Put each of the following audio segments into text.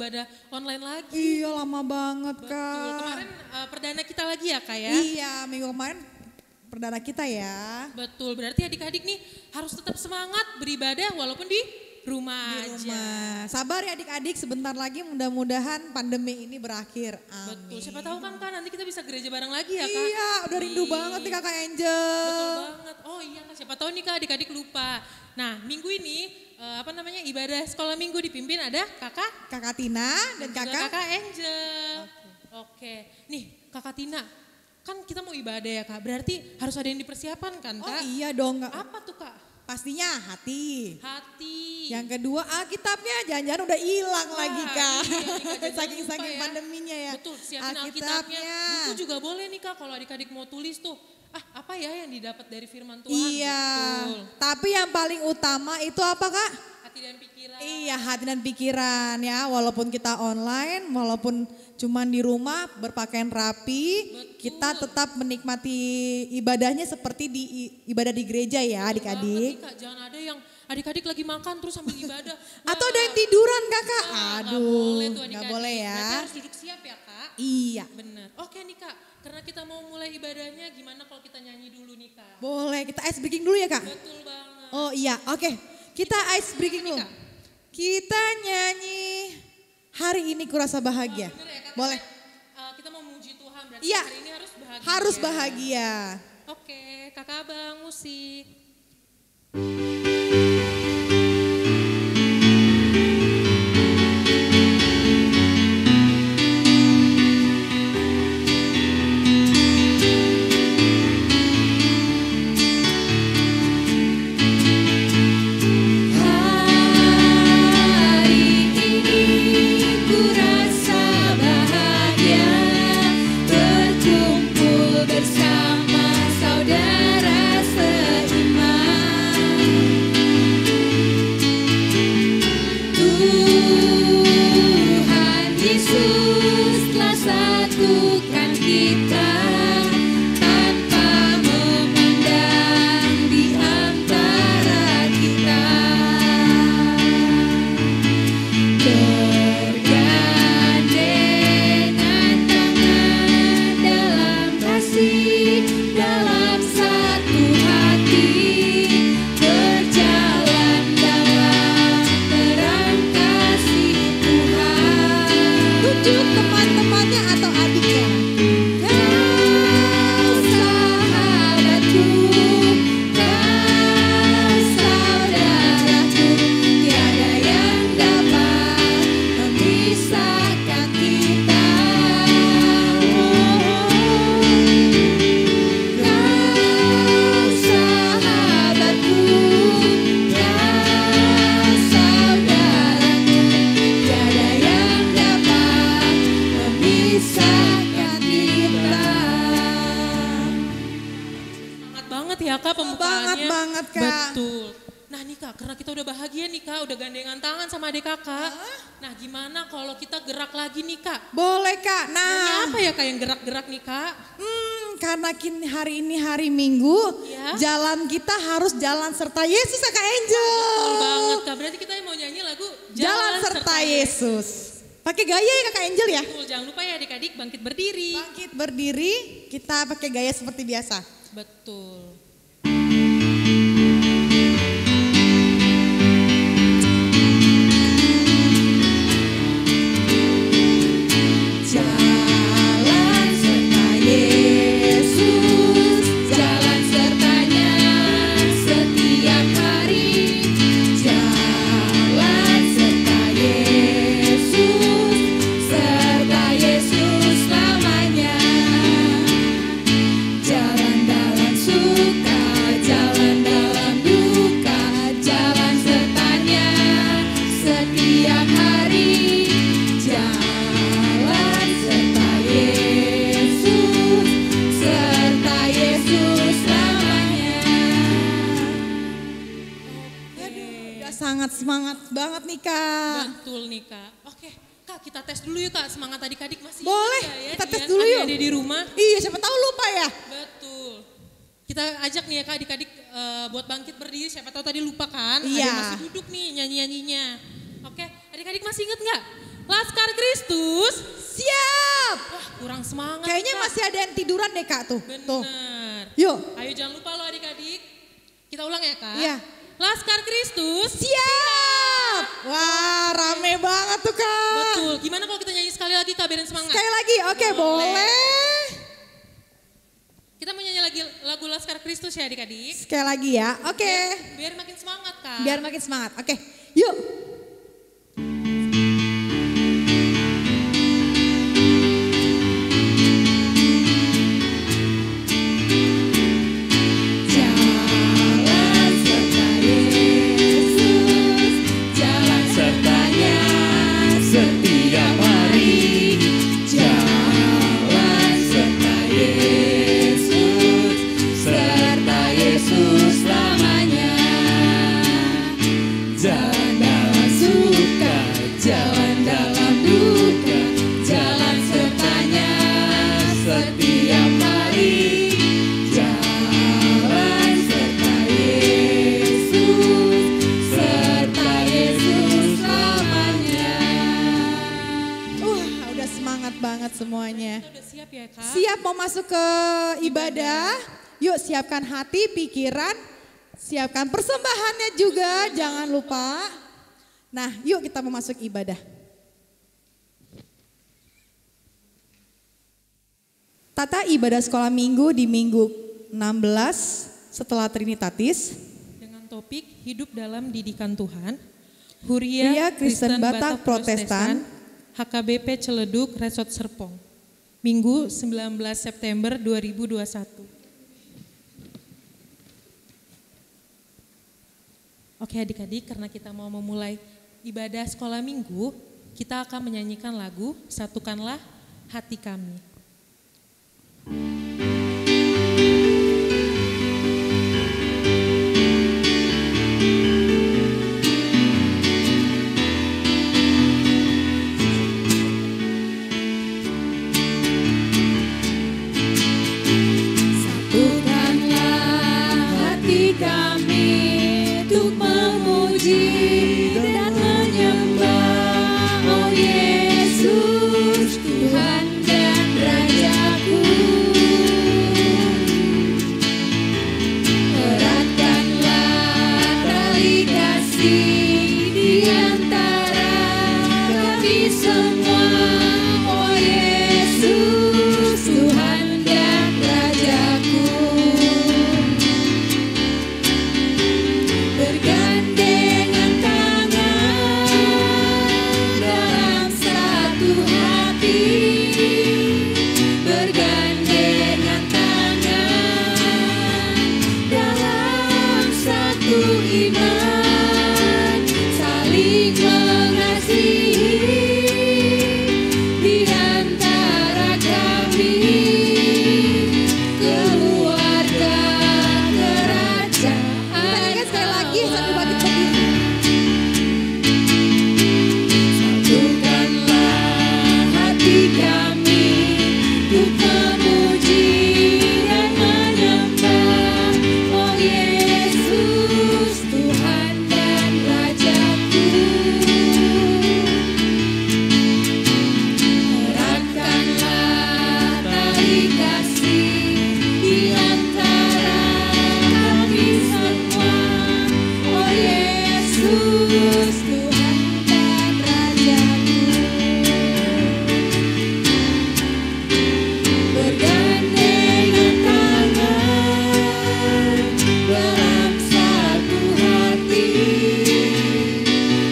ibadah online lagi. Iya lama banget Betul, Kak. kemarin perdana kita lagi ya Kak ya? Iya minggu kemarin perdana kita ya. Betul, berarti adik-adik nih harus tetap semangat beribadah walaupun di rumah Di aja. rumah. Sabar ya adik-adik, sebentar lagi mudah-mudahan pandemi ini berakhir. Betul, Amin. siapa tahu kan Kak nanti kita bisa gereja bareng lagi ya Kak? Iya, udah rindu banget nih Kakak Angel. Betul banget. Oh iya Kak, siapa tahu nih Kak adik-adik lupa. Nah minggu ini ibadah sekolah minggu dipimpin ada Kakak Kakak Tina dan juga Kakak. Kakak Angel. Oke, nih Kakak Tina, kan kita mau ibadah ya Kak, berarti harus ada yang dipersiapkan kan Oh Kak? iya dong Kak. Apa tuh Kak? Pastinya hati. Hati. Yang kedua Alkitabnya jangan-jangan udah hilang Wah, lagi Kak. iya nih, Kak, jangan Saking-saking lupa ya. pandeminya ya. Betul, siapin Alkitabnya. Buku juga boleh nih Kak kalau adik-adik mau tulis tuh. Apa ya yang didapat dari firman Tuhan? Iya. Betul. Tapi yang paling utama itu apa Kak? Hati dan pikiran. Iya hati dan pikiran ya. Walaupun kita online, walaupun cuman di rumah berpakaian rapi. Betul. Kita tetap menikmati ibadahnya seperti di ibadah di gereja ya adik-adik. Banget nih, Kak. Jangan ada yang adik-adik lagi makan terus sambil ibadah. Atau ada yang tiduran kakak. Nggak Aduh boleh tuh nggak adik-adik. boleh ya. Berarti harus duduk siap ya Kak. Iya Bener. Oke nih Kak, karena kita mau mulai ibadahnya gimana kalau kita nyanyi dulu nih Kak? boleh. Kita ice breaking dulu ya kak. Betul banget. Oh iya oke. Kita ice breaking Nih, dulu. Kak. Kita nyanyi hari ini kurasa bahagia. Bener ya Kak? Boleh. Kita mau muji Tuhan berarti Iya. hari ini harus bahagia. Harus bahagia. Oke, Kakak Abang musik. Hari ini ku rasa bahagia berkumpul bersama saudara seiman. Tuhan Yesus telah satukan kita tanpa memandang di antara kita. Bergandengan tangan dalam kasih, dalam satu hati, berjalan dalam terang kasih Tuhan. Tunjuk teman-temannya atau adiknya. Kau sahabatku, kau saudaraku, tiada yang dapat memisahkan kita. Kau sahabatku, kau saudaraku, tiada yang dapat memisahkan kita. Semangat banget ya Kak pembukaannya. banget, Kak. Betul. Nah nih Kak, karena kita udah bahagia nih Kak, udah gandengan tangan sama adik kakak. Nah gimana kalau kita gerak lagi nih Kak? Boleh kak. Nyanyi Nah. apa ya Kak yang gerak-gerak nih Kak? Karena hari ini hari Minggu, Ya. jalan kita harus jalan serta Yesus ya Kak Angel. Betul banget Kak, berarti kita mau nyanyi lagu Jalan serta Yesus. Pakai gaya ya Kak Angel ya. Betul, jangan lupa ya adik-adik bangkit berdiri. Bangkit berdiri, kita pakai gaya seperti biasa. Betul. Jalan serta Yesus, jalan sertanya setiap hari. Jalan serta Yesus selamanya. Jalan dalam suka, jalan dalam duka, jalan sertanya setiap hari. Jalan serta Yesus selamanya. Udah sangat semangat banget nih Kak. Betul nih Kak. Oke Kak, kita tes dulu yuk Kak, semangat adik-adik masih Boleh, ingat nggak ya? kita tes Dia dulu yuk. Ada di rumah. Iya siapa tahu lupa ya. Betul. Kita ajak nih ya Kak adik-adik buat bangkit berdiri, siapa tahu tadi lupa kan? Ada Iya. yang masih duduk nih nyanyi-nyanyinya. Oke, adik-adik masih inget nggak? Laskar Kristus. Siap. Wah, kurang semangat. Kayaknya Kak. masih ada yang tiduran deh Kak tuh. Tuh. Benar. Yuk. Ayo jangan lupa loh adik-adik. Kita ulang ya Kak. Iya. Laskar Kristus. Siap. Wah, rame banget tuh Kak. Betul. Gimana kalau kita nyanyi sekali lagi Kak, biarin semangat. Sekali lagi, oke boleh. Kita mau nyanyi lagi lagu Laskar Kristus ya adik-adik. Sekali lagi ya, oke. Biar makin semangat Kak. Biar makin semangat, oke. Yuk. Jalan serta Yesus, jalan sertanya setiap hari. Jalan serta Yesus, serta Yesus selamanya. Jalan dalam suka, jalan dalam duka, jalan sertanya setiap hari. Jalan serta Yesus selamanya. Udah semangat banget semuanya. Kita udah siap ya Kak? Siap mau masuk ke ibadah? Yuk siapkan hati, pikiran, siapkan persembahannya juga, jangan lupa. Nah yuk kita mau masuk ibadah. Tata ibadah sekolah minggu di minggu 16 setelah Trinitatis. Dengan topik hidup dalam didikan Tuhan. Huria Kristen Batak Protestan. HKBP Celeduk Resort Serpong. Minggu 19 September 2021. Oke adik-adik, karena kita mau memulai ibadah sekolah minggu, kita akan menyanyikan lagu Satukanlah Hati Kami. Satukanlah hati kami untuk memuji dan menyembah, oh Yesus, Tuhan dan Rajaku. Eratkanlah tali kasih di antara kami semua, oh Yesus, Tuhan dan Rajaku. Bergandengan tangan dalam satu hati, bergandengan tangan dalam satu iman, saling mengasihi di antara kami, keluarga kerajaan. Sekali lagi sambil bangkit berdiri. Satukanlah hati kami untuk memuji dan menyembah, oh Yesus, Tuhan dan Rajaku. Eratkanlah tali kasih di antara kami semua, oh Yesus, Tuhan dan Rajaku. Bergandengan tangan dalam satu hati,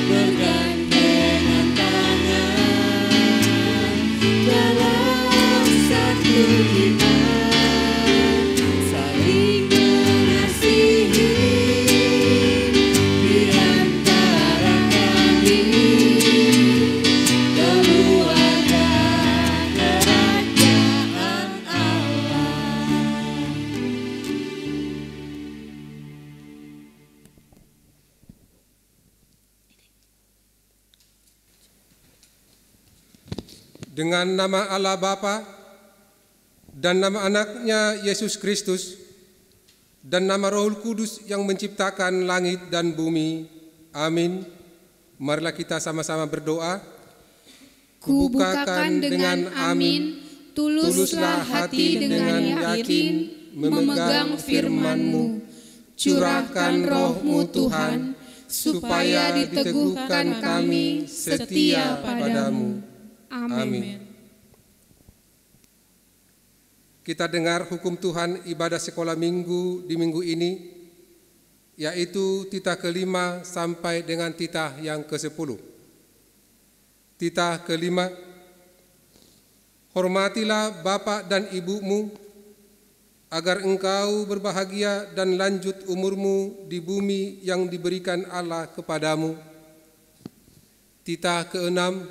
bergandengan tangan dalam satu iman, saling mengasihi di antara kami, keluarga kerajaan Allah. Dengan nama Allah Bapa dan nama anaknya Yesus Kristus dan nama Roh Kudus yang menciptakan langit dan bumi. Amin. Marilah kita sama-sama berdoa. Kubukakan dengan amin, tuluslah hati dengan yakin, memegang firman-Mu. Curahkan roh-Mu Tuhan, supaya diteguhkan kami setia padamu. Amin. Kita dengar hukum Tuhan ibadah sekolah minggu di minggu ini, yaitu titah ke-5 sampai dengan titah yang ke-10. Titah ke-5, hormatilah bapa dan ibumu, agar engkau berbahagia dan lanjut umurmu di bumi yang diberikan Allah kepadamu. Titah ke-6,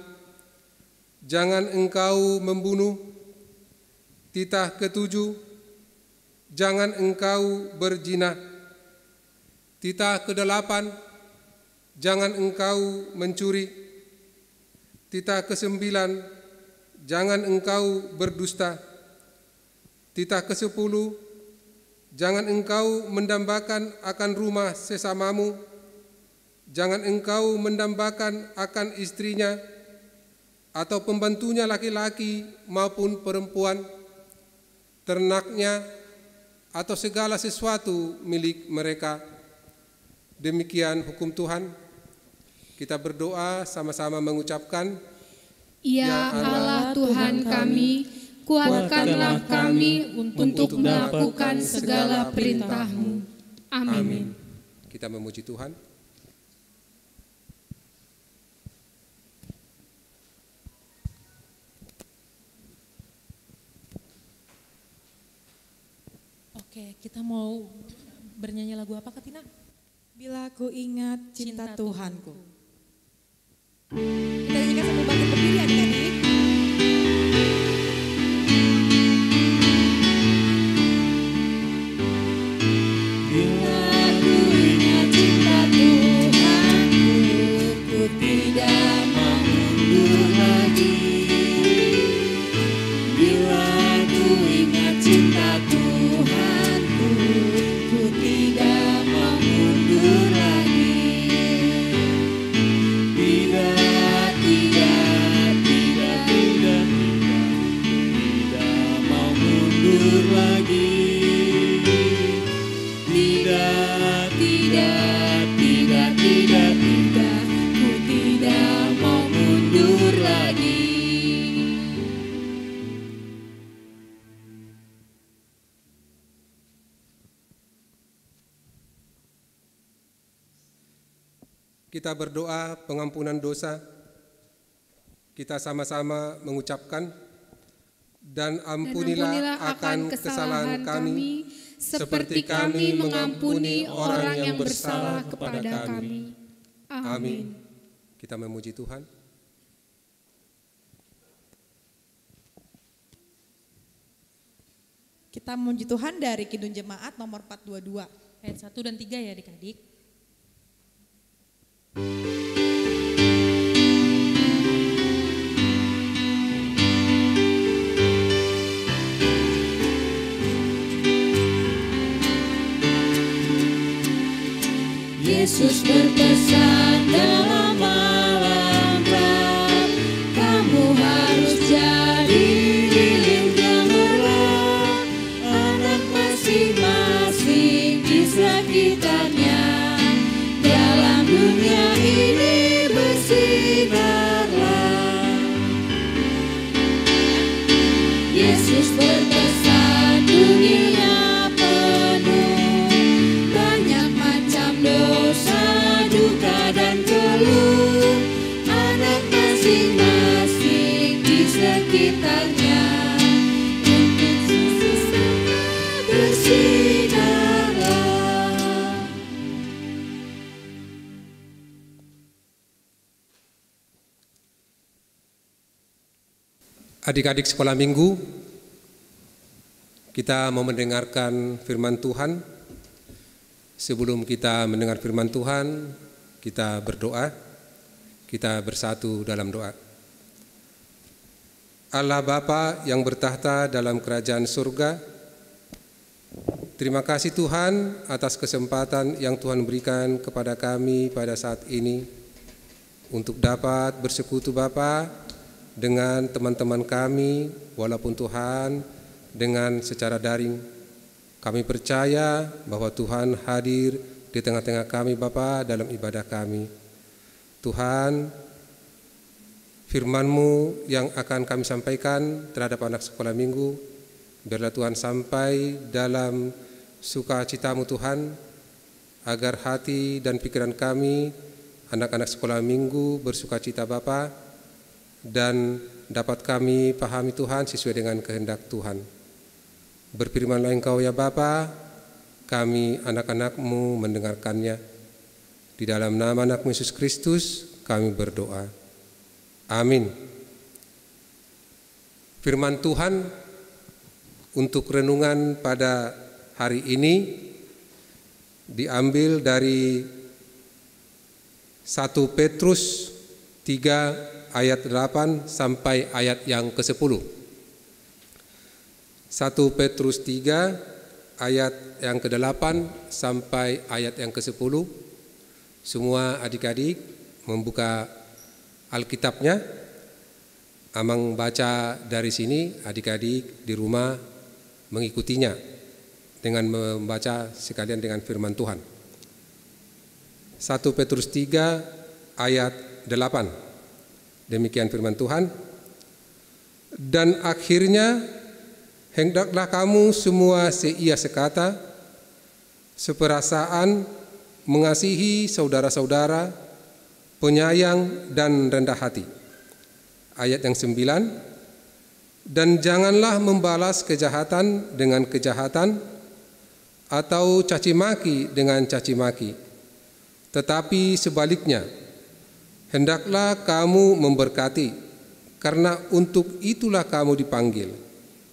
jangan engkau membunuh. Titah ke-7, jangan engkau berzina. Titah ke-8, jangan engkau mencuri. Titah ke-9, jangan engkau berdusta. Titah ke-10, jangan engkau mendambakan akan rumah sesamamu. Jangan engkau mendambakan akan istrinya atau pembantunya laki-laki maupun perempuan, ternaknya atau segala sesuatu milik mereka. Demikian hukum Tuhan. Kita berdoa sama-sama mengucapkan, Ya Allah Tuhan kami, kuatkanlah kami untuk melakukan segala perintah-Mu. Amin. Kita memuji Tuhan. Oke, kita mau bernyanyi lagu apa, Kak Tina? Bila ku ingat cinta Cinta Tuhanku. Kita nyanyikan sambil bangkit berdiri adik-adik. Bila ku ingat cinta Tuhanku, ku tidak mau mundur lagi. Bila ku ingat cinta Tuhanku, ku tidak mau mundur lagi. Tidak mau mundur lagi. Tidak, ku tidak mau mundur lagi. Kita berdoa pengampunan dosa. Kita sama-sama mengucapkan, dan ampunilah akan kesalahan kami, seperti kami mengampuni orang yang bersalah kepada kami. Amin. Kita memuji Tuhan. Kita memuji Tuhan dari Kidung Jemaat nomor 422. Ayat 1 dan 3 ya adik-adik. Yesus berpesan dalam malam Rab, kamu harus jadi lilin gemerlap, anak masing-masing di sekitarnya. Dalam dunia ini bersinarlah. Yesus berpesan dunia dosa, duka dan keluh, anak masing-masing di sekitarnya, untuk sesama bersinarlah. Adik-adik sekolah minggu, kita mau mendengarkan firman Tuhan. Sebelum kita mendengar firman Tuhan, kita berdoa, kita bersatu dalam doa. Allah Bapa yang bertahta dalam kerajaan surga, terima kasih Tuhan atas kesempatan yang Tuhan berikan kepada kami pada saat ini untuk dapat bersekutu Bapa dengan teman-teman kami, walaupun Tuhan dengan secara daring. Kami percaya bahwa Tuhan hadir di tengah-tengah kami Bapa dalam ibadah kami. Tuhan, firman-Mu yang akan kami sampaikan terhadap anak sekolah minggu, biarlah Tuhan sampai dalam sukacita-Mu Tuhan, agar hati dan pikiran kami, anak-anak sekolah minggu bersukacita Bapa, dan dapat kami pahami Tuhan sesuai dengan kehendak Tuhan. Berfirmanlah Engkau ya Bapa, kami anak-anak-Mu mendengarkannya. Di dalam nama anak Yesus Kristus kami berdoa. Amin. Firman Tuhan untuk renungan pada hari ini diambil dari 1 Petrus 3 ayat 8 sampai ayat yang ke-10. 1 Petrus 3 ayat yang ke-8 sampai ayat yang ke-10. Semua adik-adik membuka Alkitabnya. Amang baca dari sini, adik-adik di rumah mengikutinya dengan membaca sekalian dengan firman Tuhan. 1 Petrus 3 ayat 8. Demikian firman Tuhan. Dan akhirnya hendaklah kamu semua seia sekata, seperasaan, mengasihi saudara-saudara, penyayang dan rendah hati. Ayat yang 9. Dan janganlah membalas kejahatan dengan kejahatan, atau caci maki dengan caci maki, tetapi sebaliknya hendaklah kamu memberkati, karena untuk itulah kamu dipanggil,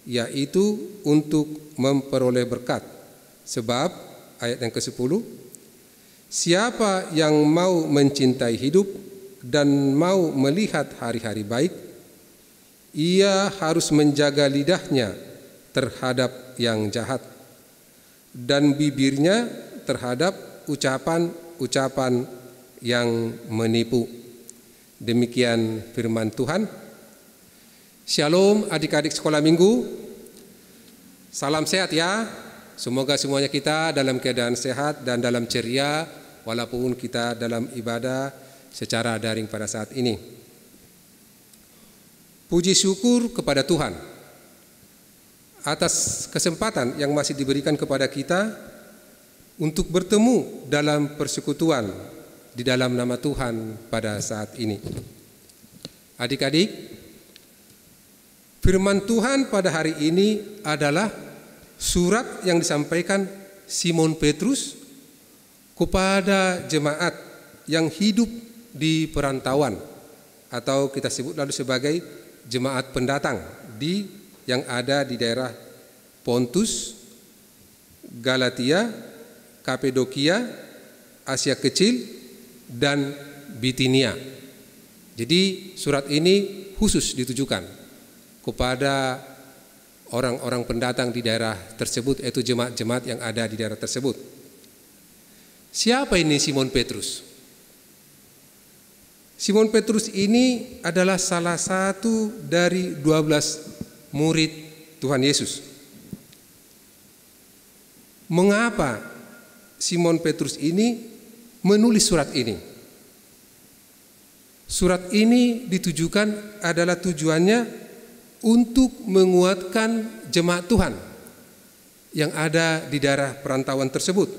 yaitu untuk memperoleh berkat. Sebab ayat yang ke-10, siapa yang mau mencintai hidup dan mau melihat hari-hari baik, ia harus menjaga lidahnya terhadap yang jahat dan bibirnya terhadap ucapan-ucapan yang menipu. Demikian firman Tuhan. Shalom adik-adik sekolah minggu. Salam sehat ya. Semoga semuanya kita dalam keadaan sehat dan dalam ceria walaupun kita dalam ibadah secara daring pada saat ini. Puji syukur kepada Tuhan atas kesempatan yang masih diberikan kepada kita untuk bertemu dalam persekutuan di dalam nama Tuhan pada saat ini. Adik-adik, firman Tuhan pada hari ini adalah surat yang disampaikan Simon Petrus kepada jemaat yang hidup di perantauan, atau kita sebut lalu sebagai jemaat pendatang yang ada di daerah Pontus, Galatia, Kapadokia, Asia Kecil, dan Bitinia. Jadi surat ini khusus ditujukan kepada orang-orang pendatang di daerah tersebut, yaitu jemaat-jemaat yang ada di daerah tersebut. Siapa ini Simon Petrus? Simon Petrus ini adalah salah satu dari 12 murid Tuhan Yesus. Mengapa Simon Petrus ini menulis surat ini? Surat ini ditujukan adalah tujuannya untuk menguatkan jemaat Tuhan yang ada di daerah perantauan tersebut.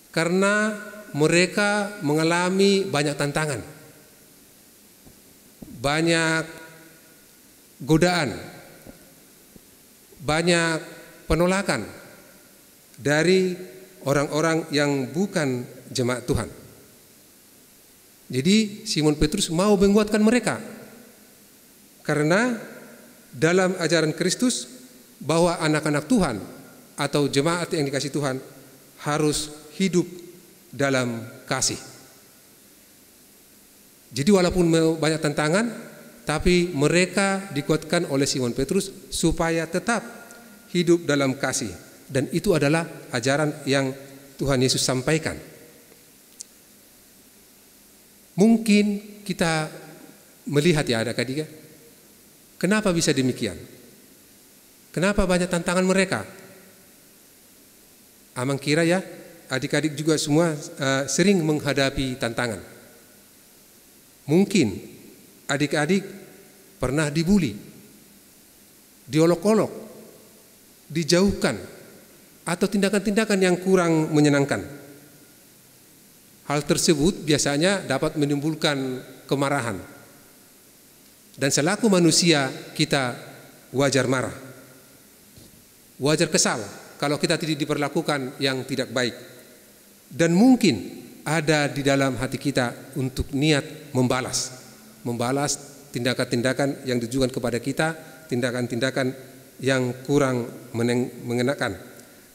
Karena mereka mengalami banyak tantangan, banyak godaan, banyak penolakan dari orang-orang yang bukan jemaat Tuhan. Jadi Simon Petrus mau menguatkan mereka, karena dalam ajaran Kristus bahwa anak-anak Tuhan atau jemaat yang dikasih Tuhan harus hidup dalam kasih. Jadi walaupun banyak tantangan, tapi mereka dikuatkan oleh Simon Petrus supaya tetap hidup dalam kasih. Dan itu adalah ajaran yang Tuhan Yesus sampaikan. Mungkin kita melihat ya adik-adik, kenapa bisa demikian? Kenapa banyak tantangan mereka? Amang kira ya, adik-adik juga semua sering menghadapi tantangan. Mungkin adik-adik pernah dibuli, diolok-olok, dijauhkan, atau tindakan-tindakan yang kurang menyenangkan. Hal tersebut biasanya dapat menimbulkan kemarahan. Dan selaku manusia kita wajar marah, wajar kesal kalau kita tidak diperlakukan yang tidak baik. Dan mungkin ada di dalam hati kita untuk niat membalas tindakan-tindakan yang ditujukan kepada kita, tindakan-tindakan yang kurang mengenakan.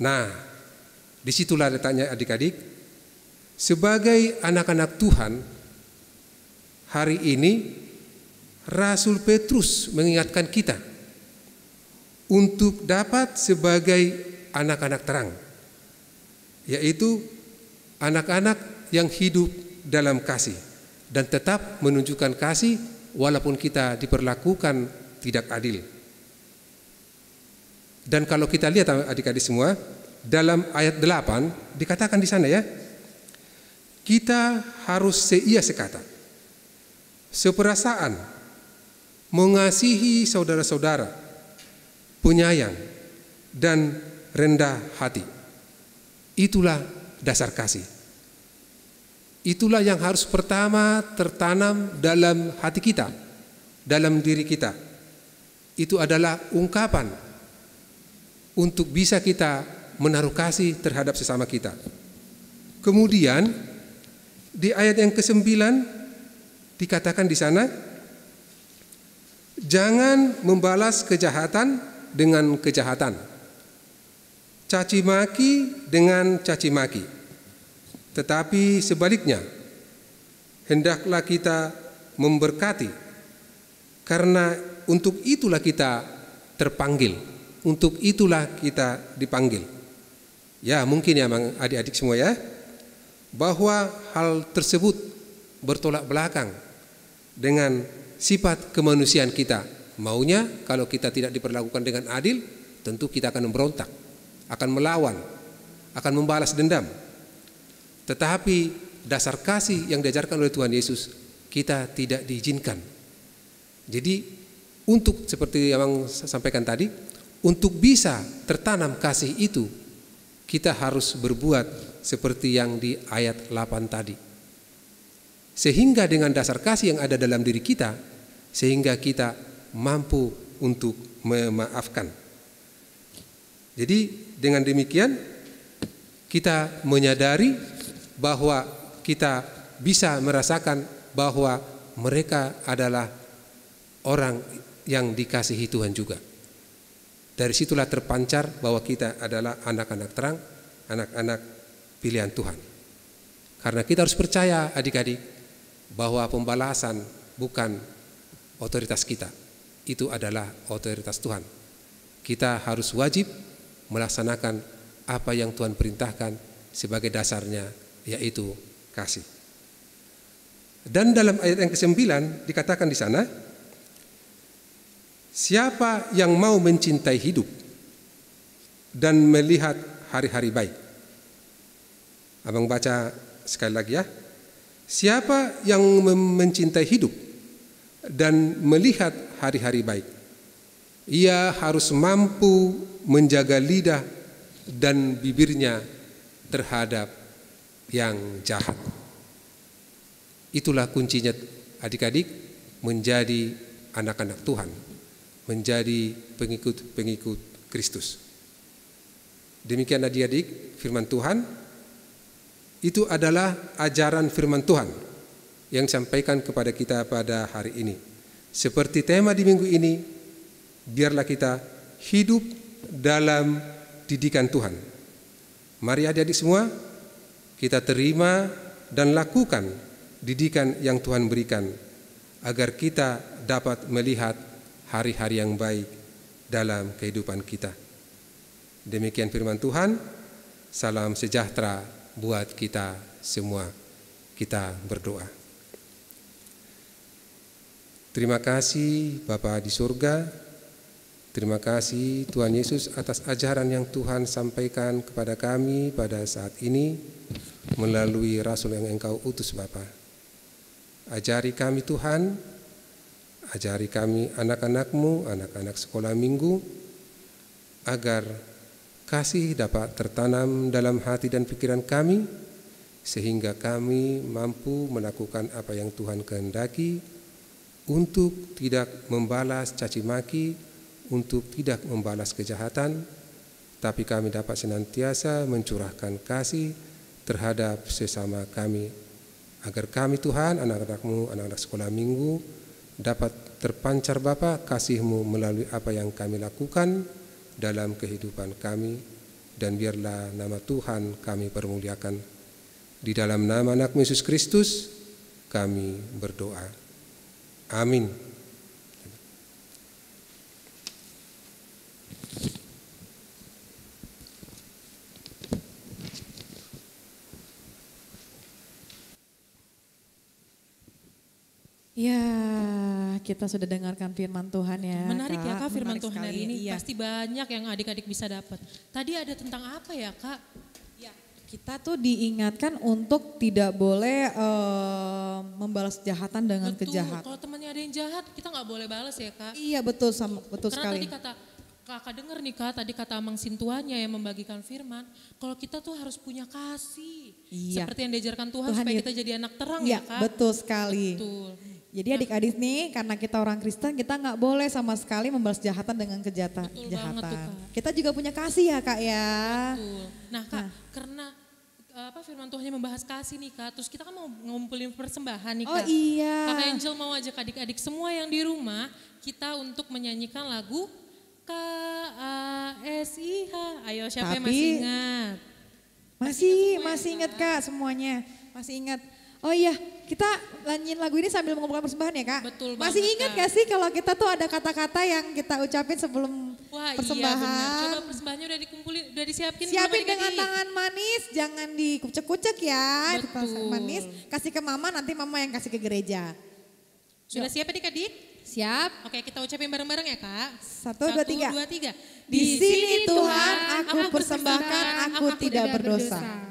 Nah, disitulah letaknya adik-adik. Sebagai anak-anak Tuhan, hari ini Rasul Petrus mengingatkan kita untuk dapat sebagai anak-anak terang, yaitu anak-anak yang hidup dalam kasih dan tetap menunjukkan kasih walaupun kita diperlakukan tidak adil. Dan kalau kita lihat adik-adik semua, dalam ayat 8 dikatakan di sana ya, kita harus seia sekata, seperasaan, mengasihi saudara-saudara, penyayang, dan rendah hati. Itulah dasar kasih. Itulah yang harus pertama tertanam dalam hati kita, dalam diri kita. Itu adalah ungkapan untuk bisa kita menaruh kasih terhadap sesama kita. Kemudian di ayat yang ke-9 dikatakan di sana, jangan membalas kejahatan dengan kejahatan, caci maki dengan caci maki, tetapi sebaliknya hendaklah kita memberkati, karena untuk itulah kita terpanggil, untuk itulah kita dipanggil. Ya, mungkin ya adik-adik semua ya, bahwa hal tersebut bertolak belakang dengan sifat kemanusiaan kita. Maunya kalau kita tidak diperlakukan dengan adil, tentu kita akan memberontak, akan melawan, akan membalas dendam. Tetapi dasar kasih yang diajarkan oleh Tuhan Yesus kita tidak diizinkan. Jadi untuk seperti yang saya sampaikan tadi, untuk bisa tertanam kasih itu, kita harus berbuat seperti yang di ayat 8 tadi. Sehingga dengan dasar kasih yang ada dalam diri kita, sehingga kita mampu untuk memaafkan. Jadi dengan demikian kita menyadari bahwa kita bisa merasakan bahwa mereka adalah orang yang dikasihi Tuhan juga. Dari situlah terpancar bahwa kita adalah anak-anak terang, anak-anak pilihan Tuhan. Karena kita harus percaya adik-adik bahwa pembalasan bukan otoritas kita, itu adalah otoritas Tuhan. Kita harus wajib melaksanakan apa yang Tuhan perintahkan sebagai dasarnya, yaitu kasih. Dan dalam ayat yang ke-9 dikatakan di sana, siapa yang mau mencintai hidup dan melihat hari-hari baik. Abang baca sekali lagi ya. Siapa yang mencintai hidup dan melihat hari-hari baik, ia harus mampu menjaga lidah dan bibirnya terhadap yang jahat. Itulah kuncinya adik-adik menjadi anak-anak Tuhan, menjadi pengikut-pengikut Kristus. Demikian adik-adik firman Tuhan. Itu adalah ajaran firman Tuhan yang disampaikan kepada kita pada hari ini. Seperti tema di minggu ini, biarlah kita hidup dalam didikan Tuhan. Mari adik-adik semua, kita terima dan lakukan didikan yang Tuhan berikan, agar kita dapat melihat hari-hari yang baik dalam kehidupan kita. Demikian firman Tuhan. Salam sejahtera buat kita semua. Kita berdoa. Terima kasih Bapa di surga, terima kasih Tuhan Yesus atas ajaran yang Tuhan sampaikan kepada kami pada saat ini melalui Rasul yang Engkau utus Bapa. Ajari kami Tuhan, ajari kami anak-anak-Mu, anak-anak sekolah minggu, agar kasih dapat tertanam dalam hati dan pikiran kami, sehingga kami mampu melakukan apa yang Tuhan kehendaki, untuk tidak membalas caci maki, untuk tidak membalas kejahatan, tapi kami dapat senantiasa mencurahkan kasih terhadap sesama kami, agar kami Tuhan, anak-anak-Mu, anak-anak sekolah minggu, dapat terpancar Bapa kasih-Mu melalui apa yang kami lakukan dalam kehidupan kami, dan biarlah nama Tuhan kami permuliakan. Di dalam nama anak Yesus Kristus kami berdoa. Amin. Ya, kita sudah dengarkan firman Tuhan ya. Menarik ya Kak firman Menarik Tuhan sekali, hari ini. iya. Pasti banyak yang adik-adik bisa dapat. Tadi ada tentang apa ya Kak? Ya, kita tuh diingatkan untuk tidak boleh membalas kejahatan dengan Betul, kejahatan. kalau temannya ada yang jahat kita nggak boleh balas ya Kak. Iya betul, betul Karena sekali. tadi kata Kakak dengar nih Kak, tadi kata Amang Sintuanya yang membagikan firman, kalau kita tuh harus punya kasih. Iya. Seperti yang diajarkan Tuhan, Tuhan supaya ya- kita jadi anak terang Iya ya Kak. betul sekali. Betul. Jadi adik-adik nih, karena kita orang Kristen, kita nggak boleh sama sekali membalas kejahatan dengan kejahatan. Betul banget tuh, Kak. Kita juga punya kasih ya Kak ya. Betul. Nah Kak, karena firman Tuhannya membahas kasih nih Kak, terus kita kan mau ngumpulin persembahan nih Oh Kak. iya. Kak Angel mau ajak adik-adik semua yang di rumah, kita untuk menyanyikan lagu KASIH. Ayo siapa yang Tapi- masih ingat? Masih ingat Kak semuanya, masih ingat. Oh iya, kita nyanyiin lagu ini sambil mengumpulkan persembahan ya Kak? Betul Masih banget, ingat Kak. gak sih kalau kita tuh ada kata-kata yang kita ucapin sebelum Wah persembahan? iya benar, coba persembahannya udah dikumpulin, udah disiapin belum Siapin dengan adik-adik? tangan manis, jangan dikucek-kucek ya. Betul. Manis, kasih ke mama, nanti mama yang kasih ke gereja. Sudah siap adik-adik? Siap? Oke kita ucapin bareng-bareng ya Kak. 1, 2, 3. 1, 2, 3. Di sini Tuhan, aku persembahkan, aku tidak berdosa.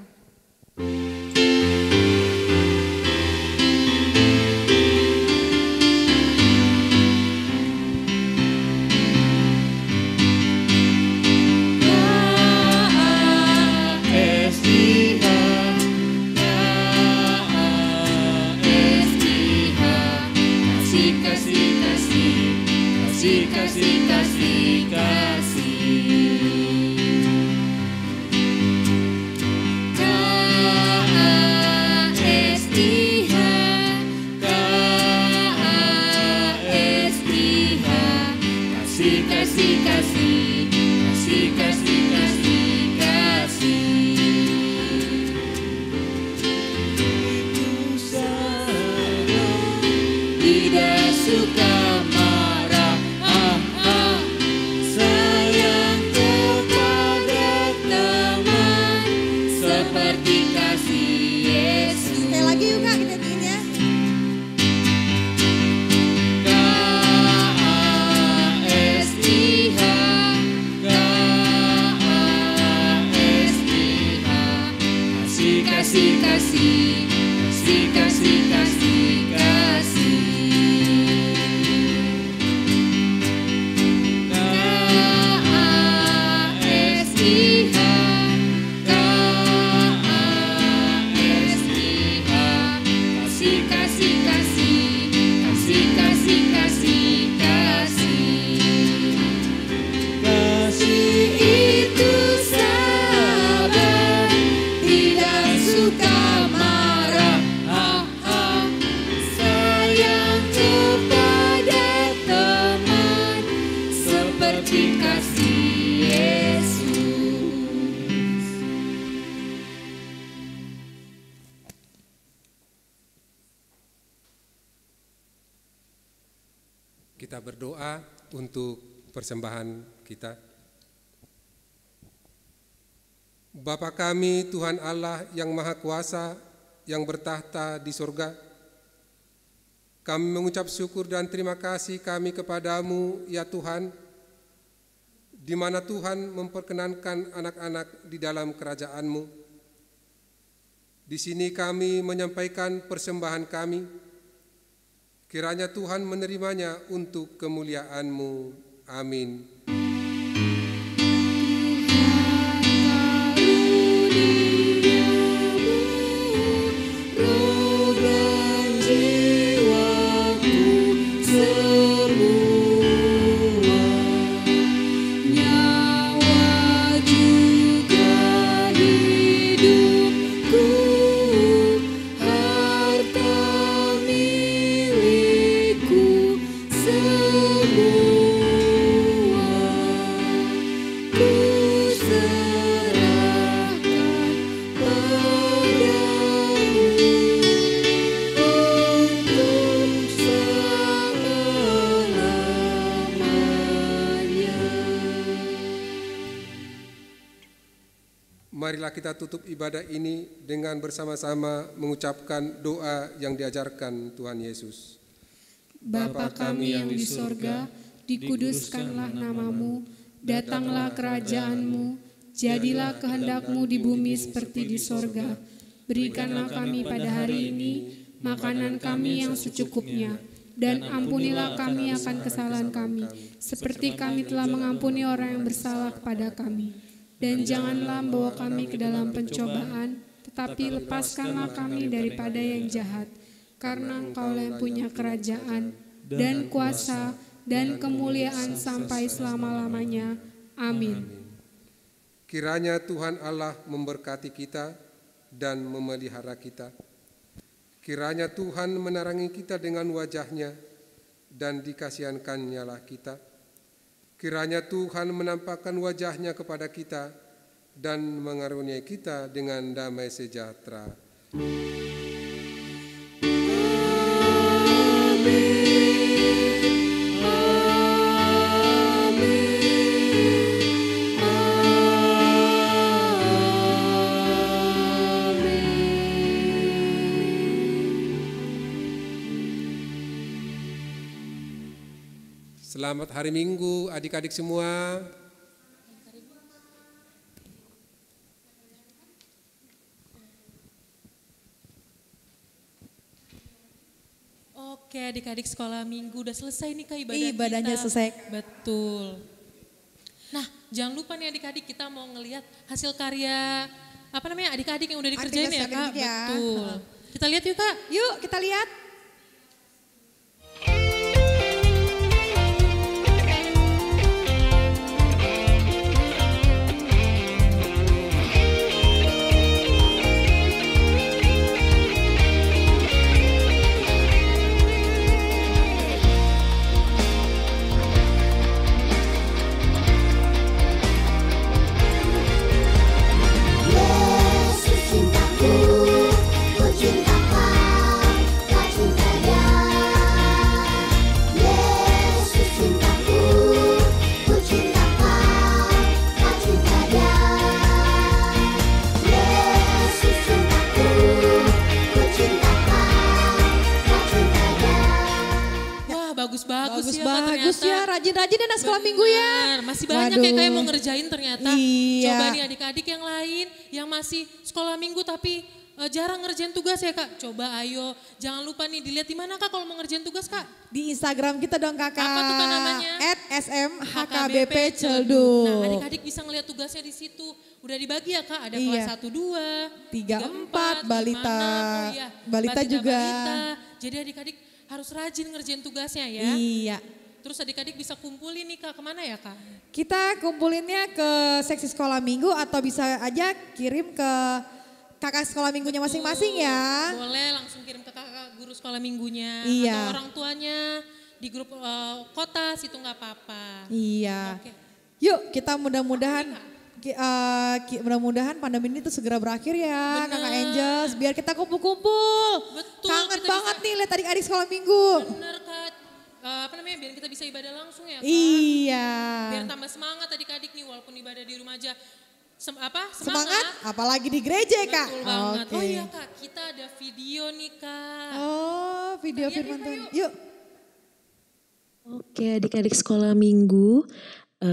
Tidak suka marah, sayang kepada teman, seperti kasih Yesus. Sekali lagi yuk Kak, kita nyanyiin ya. KASIH, kasih, kasih, kasih, kasih, kasih, kasih, kasih. KASIH, kasih, kasih, kasih, kasih, kasih, kasih, kasih. Kasih itu sabar, tidak suka marah, sayang kepada teman, seperti kasih Yesus. Kita berdoa untuk persembahan kita. Bapa kami, Tuhan Allah yang Maha Kuasa, yang bertahta di surga, Kami mengucap syukur dan terima kasih kami kepadamu, ya Tuhan, di mana Tuhan memperkenankan anak-anak di dalam kerajaan-Mu. Di sini kami menyampaikan persembahan kami, kiranya Tuhan menerimanya untuk kemuliaan-Mu. Amin. Marilah kita tutup ibadah ini dengan bersama-sama mengucapkan doa yang diajarkan Tuhan Yesus. Bapa kami yang di sorga, dikuduskanlah namamu, datanglah kerajaan-Mu, jadilah kehendak-Mu di bumi seperti di sorga. Berikanlah kami pada hari ini makanan kami yang secukupnya, dan ampunilah kami akan kesalahan kami, seperti kami telah mengampuni orang yang bersalah kepada kami. Dan janganlah membawa kami ke dalam pencobaan, tetapi lepaskanlah kami daripada yang jahat. Karena Engkau yang punya kerajaan, dan kuasa, dan kemuliaan sampai selama-lamanya. Amin. Kiranya Tuhan Allah memberkati kita dan memelihara kita. Kiranya Tuhan menerangi kita dengan wajah-Nya dan dikasihankan-Nya lah kita. Kiranya Tuhan menampakkan wajah-Nya kepada kita dan mengaruniai kita dengan damai sejahtera. Selamat hari Minggu adik-adik semua. Oke, adik-adik sekolah minggu udah selesai nih Kak ibadah Ibadahnya kita. selesai. Betul. Nah, jangan lupa nih adik-adik kita mau ngelihat hasil karya adik-adik yang udah dikerjain ya Kak. Ya. Betul. Kita lihat yuk Kak. Yuk kita lihat. Bagus ya, rajin-rajin anak sekolah minggu ya. Masih banyak ya kayak mau ngerjain ternyata. Iya. Coba nih adik-adik yang lain yang masih sekolah minggu tapi jarang ngerjain tugas ya Kak. Coba ayo, jangan lupa nih dilihat di mana Kak kalau mau ngerjain tugas Kak. Di Instagram kita dong Kakak. Apa tuh Kak namanya? @smhkbp Celduk. Nah adik-adik bisa ngeliat tugasnya di situ. Udah dibagi ya Kak, ada kelas 1, 2, 3, 4, balita. 5, 6, oh iya. Balita juga. Balita. Jadi adik-adik harus rajin ngerjain tugasnya ya. Iya. Terus adik-adik bisa kumpulin nih Kak, kemana ya Kak? Kita kumpulinnya ke seksi sekolah minggu atau bisa aja kirim ke kakak sekolah minggunya masing-masing ya. Boleh langsung kirim ke kakak guru sekolah minggunya. Iya. Atau orang tuanya di grup kota situ nggak apa-apa. Iya. Oke. Yuk kita mudah-mudahan mudah-mudahan pandemi ini tuh segera berakhir ya. Bener. Kakak Angels. Biar kita kumpul-kumpul. Betul. Kangen kita banget nih lihat adik-adik sekolah minggu. Bener Kak. Biar kita bisa ibadah langsung ya Kak. Iya. Biar tambah semangat adik-adik nih walaupun ibadah di rumah aja. Semangat, apalagi di gereja ya Kak. Betul banget. Oke. Oh iya Kak, kita ada video nih Kak. Oh, video firman Tuhan. Yuk. Oke, adik-adik sekolah minggu,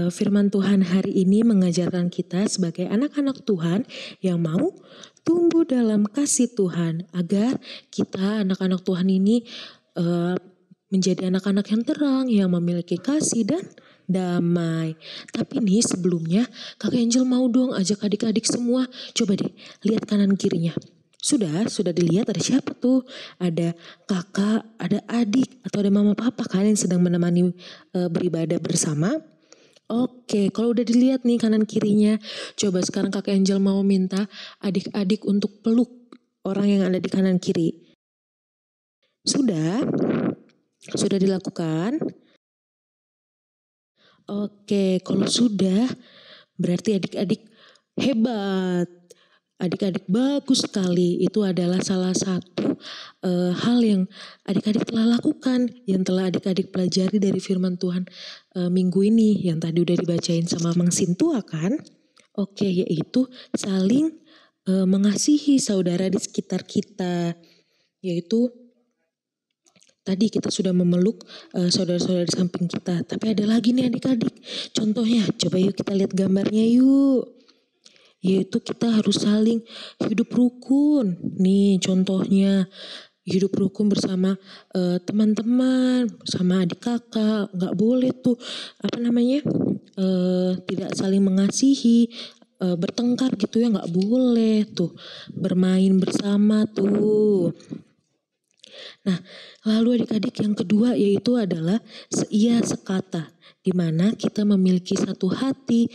firman Tuhan hari ini mengajarkan kita sebagai anak-anak Tuhan yang mau tumbuh dalam kasih Tuhan agar kita anak-anak Tuhan ini menjadi anak-anak yang terang, yang memiliki kasih dan damai. Tapi nih sebelumnya Kak Angel mau dong ajak adik-adik semua, coba deh lihat kanan kirinya. Sudah dilihat ada siapa tuh? Ada kakak, ada adik, atau ada mama papa kalian sedang menemani beribadah bersama? Oke, kalau udah dilihat nih kanan kirinya, coba sekarang Kak Angel mau minta adik-adik untuk peluk orang yang ada di kanan kiri. Sudah dilakukan? Oke, kalau sudah berarti adik-adik hebat. Adik-adik bagus sekali. Itu adalah salah satu hal yang adik-adik telah lakukan, yang telah adik-adik pelajari dari firman Tuhan minggu ini, yang tadi udah dibacain sama Mang Sintua kan. Oke, yaitu saling mengasihi saudara di sekitar kita. Yaitu tadi kita sudah memeluk saudara-saudara di samping kita. Tapi ada lagi nih adik-adik. Contohnya, coba yuk kita lihat gambarnya yuk. Yaitu kita harus saling hidup rukun. Nih contohnya, hidup rukun bersama teman-teman, sama adik kakak. Gak boleh tuh, tidak saling mengasihi, bertengkar gitu ya, gak boleh tuh. Bermain bersama tuh. Nah, lalu adik-adik yang kedua yaitu adalah seia sekata, di mana kita memiliki satu hati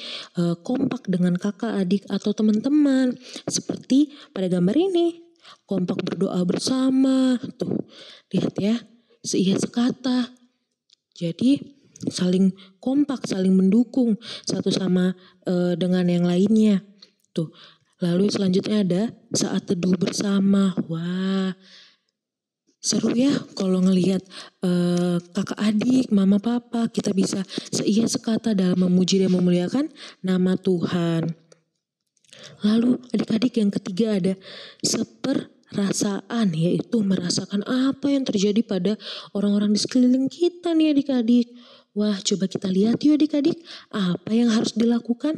kompak dengan kakak, adik atau teman-teman. Seperti pada gambar ini, kompak berdoa bersama. Tuh, lihat ya, seia sekata. Jadi saling kompak, saling mendukung satu sama dengan yang lainnya. Tuh, lalu selanjutnya ada saat teduh bersama. Wah, seru ya kalau ngelihat kakak adik, mama papa, kita bisa seia sekata dalam memuji dan memuliakan nama Tuhan. Lalu adik-adik yang ketiga ada seperasaan, yaitu merasakan apa yang terjadi pada orang-orang di sekeliling kita nih adik-adik. Wah, coba kita lihat yuk adik-adik, apa yang harus dilakukan?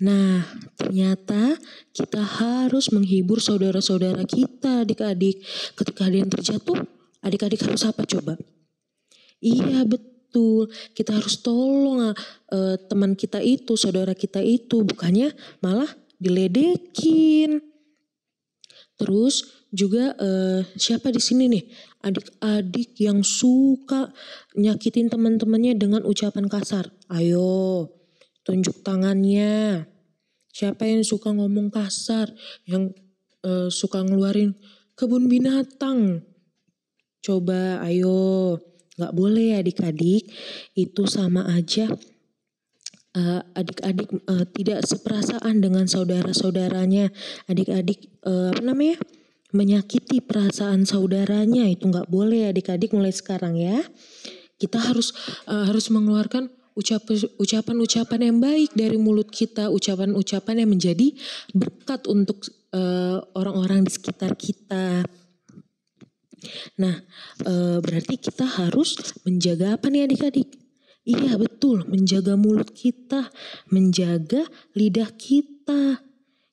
Nah, ternyata kita harus menghibur saudara-saudara kita adik-adik. Ketika ada yang terjatuh, adik-adik harus apa coba? Iya betul, kita harus tolong teman kita itu, saudara kita itu. Bukannya malah diledekin. Terus juga siapa di sini nih? Adik-adik yang suka nyakitin teman-temannya dengan ucapan kasar. Ayo, tunjuk tangannya. Siapa yang suka ngomong kasar, yang suka ngeluarin kebun binatang? Coba ayo, gak boleh adik-adik, itu sama aja adik-adik tidak seperasaan dengan saudara-saudaranya. Adik-adik menyakiti perasaan saudaranya, itu gak boleh adik-adik mulai sekarang ya. Kita harus mengeluarkan ucapan-ucapan yang baik dari mulut kita, ucapan-ucapan yang menjadi berkat untuk orang-orang di sekitar kita. Nah, berarti kita harus menjaga apa nih adik-adik? Iya betul, menjaga mulut kita, menjaga lidah kita.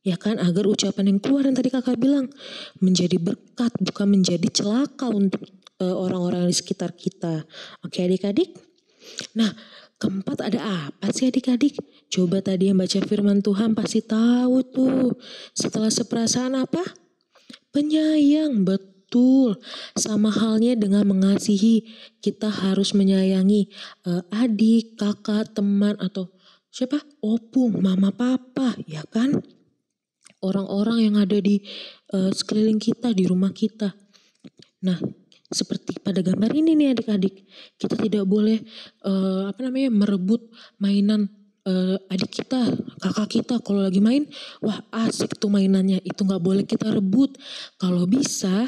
Ya kan, agar ucapan yang keluar yang tadi kakak bilang menjadi berkat, bukan menjadi celaka untuk orang-orang di sekitar kita. Oke adik-adik? Nah, keempat ada apa sih adik-adik? Coba tadi yang baca firman Tuhan pasti tahu tuh. Setelah seperasaan apa? Penyayang, betul. Sama halnya dengan mengasihi. Kita harus menyayangi adik, kakak, teman atau siapa? Opung, mama, papa, ya kan? Orang-orang yang ada di sekeliling kita, di rumah kita. Nah, seperti pada gambar ini nih adik-adik, kita tidak boleh merebut mainan adik kita, kakak kita. Kalau lagi main, wah asik tuh mainannya, itu nggak boleh kita rebut. Kalau bisa,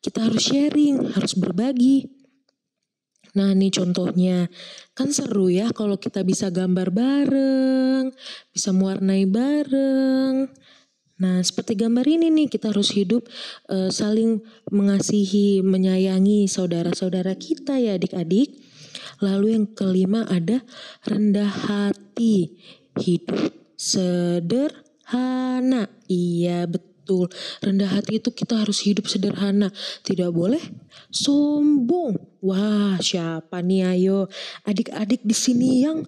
kita harus sharing, harus berbagi. Nah nih contohnya, kan seru ya kalau kita bisa gambar bareng, bisa mewarnai bareng. Nah seperti gambar ini nih, kita harus hidup saling mengasihi, menyayangi saudara-saudara kita ya adik-adik. Lalu yang kelima ada rendah hati, hidup sederhana. Iya betul, rendah hati itu kita harus hidup sederhana, tidak boleh sombong. Wah, siapa nih ayo adik-adik di sini yang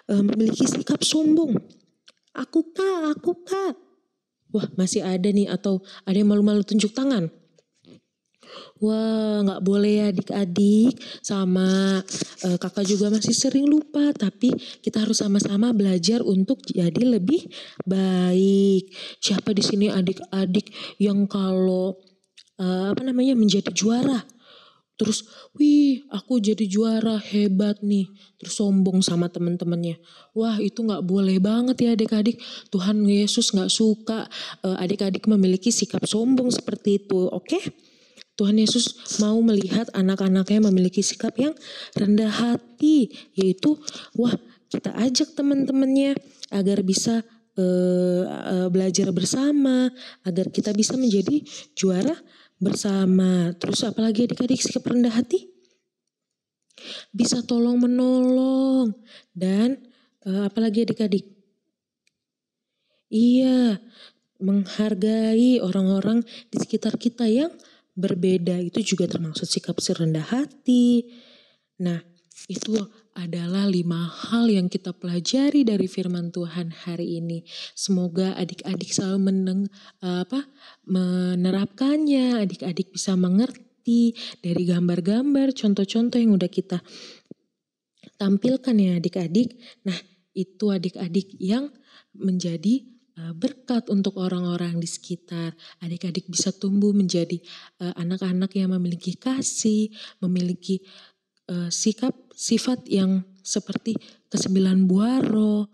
memiliki sikap sombong? Aku kak. Wah, masih ada nih, atau ada yang malu-malu tunjuk tangan? Wah, nggak boleh ya adik-adik. Sama kakak juga masih sering lupa, tapi kita harus sama-sama belajar untuk jadi lebih baik. Siapa di sini adik-adik yang kalau menjadi juara? Terus, wih aku jadi juara hebat nih. Terus sombong sama teman-temannya. Wah itu gak boleh banget ya adik-adik. Tuhan Yesus gak suka adik-adik memiliki sikap sombong seperti itu. Oke? Tuhan Yesus mau melihat anak-anaknya memiliki sikap yang rendah hati. Yaitu, kita ajak teman-temannya agar bisa belajar bersama. Agar kita bisa menjadi juara bersama. Terus apalagi adik-adik sikap rendah hati? Bisa tolong menolong. Dan apalagi adik-adik? Iya, menghargai orang-orang di sekitar kita yang berbeda. Itu juga termasuk sikap rendah hati. Nah, itu adalah 5 hal yang kita pelajari dari firman Tuhan hari ini. Semoga adik-adik selalu menerapkannya, adik-adik bisa mengerti dari gambar-gambar, contoh-contoh yang udah kita tampilkan ya adik-adik. Nah, itu adik-adik yang menjadi berkat untuk orang-orang di sekitar. Adik-adik bisa tumbuh menjadi anak-anak yang memiliki kasih, memiliki sifat yang seperti ke9 buah roh,